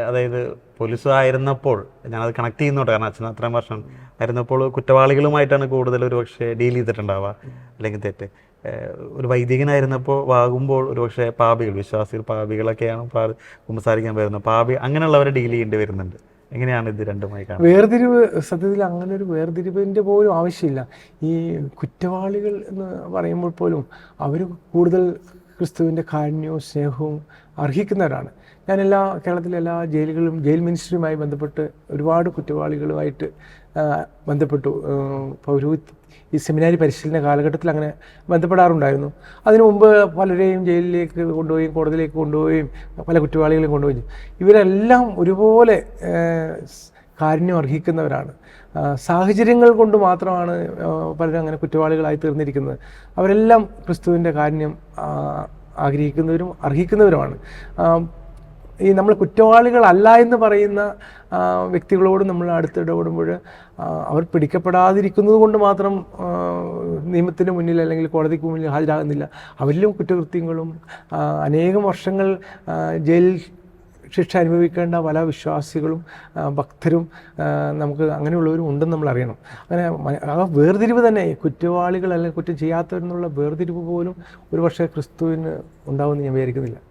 അതായത് പോലീസ് ആയിരുന്നപ്പോൾ ഞാനത് കണക്ട് ചെയ്യുന്നുണ്ട്, കാരണം അച്ഛൻ അത്രയും വർഷം ആയിരുന്നപ്പോൾ കുറ്റവാളികളുമായിട്ടാണ് കൂടുതൽ ഒരു പക്ഷേ ഡീൽ ചെയ്തിട്ടുണ്ടാവുക, അല്ലെങ്കിൽ തെറ്റ്. ഒരു വൈദികനായിരുന്നപ്പോൾ ആകുമ്പോൾ ഒരുപക്ഷെ പാപികൾ, വിശ്വാസികൾ പാപികളൊക്കെയാണ് കുമ്പസാരിക്കാൻ വരുന്നത്, പാപി അങ്ങനെയുള്ളവരെ ഡീൽ ചെയ്യേണ്ടി വരുന്നുണ്ട്. എങ്ങനെയാണ് ഇത് രണ്ടുമായി കാണുന്നത്? വേർതിരിവ് സത്യത്തിൽ അങ്ങനെ ഒരു വേർതിരിവിൻ്റെ പോലും ആവശ്യമില്ല. ഈ കുറ്റവാളികൾ എന്ന് പറയുമ്പോൾ പോലും അവർ കൂടുതൽ ക്രിസ്തുവിൻ്റെ കാരുണ്യവും സ്നേഹവും അർഹിക്കുന്നവരാണ്. ഞാൻ കേരളത്തിലെ എല്ലാ ജയിലുകളും ജയിൽ മിനിസ്ട്രിയുമായി ബന്ധപ്പെട്ട് ഒരുപാട് കുറ്റവാളികളുമായിട്ട് ബന്ധപ്പെട്ടു. ഈ സെമിനാരി പരിശീലന കാലഘട്ടത്തിൽ അങ്ങനെ ബന്ധപ്പെടാറുണ്ടായിരുന്നു. അതിനു മുമ്പ് പലരെയും ജയിലിലേക്ക് കൊണ്ടുപോവുകയും കോടതിയിലേക്ക് കൊണ്ടുപോവുകയും പല കുറ്റവാളികളെയും കൊണ്ടുപോയി. ഇവരെല്ലാം ഒരുപോലെ കാരുണ്യം അർഹിക്കുന്നവരാണ്. സാഹചര്യങ്ങൾ കൊണ്ട് മാത്രമാണ് പലരും അങ്ങനെ കുറ്റവാളികളായി തീർന്നിരിക്കുന്നത്. അവരെല്ലാം ക്രിസ്തുവിൻ്റെ കാരുണ്യം ആഗ്രഹിക്കുന്നവരും അർഹിക്കുന്നവരുമാണ്. ഈ നമ്മൾ കുറ്റവാളികളല്ല എന്ന് പറയുന്ന വ്യക്തികളോട് നമ്മൾ അടുത്തിടപെടുമ്പോൾ അവർ പിടിക്കപ്പെടാതിരിക്കുന്നത് കൊണ്ട് മാത്രം നിയമത്തിന് മുന്നിൽ അല്ലെങ്കിൽ കോടതിക്ക് മുന്നിൽ ഹാജരാകുന്നില്ല. അവരിലും കുറ്റകൃത്യങ്ങളും അനേകം വർഷങ്ങൾ ജയിൽ ശിക്ഷ അനുഭവിക്കേണ്ട പല വിശ്വാസികളും ഭക്തരും നമുക്ക് അങ്ങനെയുള്ളവരും ഉണ്ടെന്ന് നമ്മൾ അറിയണം. അങ്ങനെ ആ വേർതിരിവ് തന്നെ, കുറ്റവാളികൾ അല്ലെങ്കിൽ കുറ്റം ചെയ്യാത്തവരെന്നുള്ള വേർതിരിവ് പോലും ഒരു പക്ഷേ ക്രിസ്തുവിന് ഉണ്ടാവുമെന്ന് ഞാൻ വിചാരിക്കുന്നില്ല.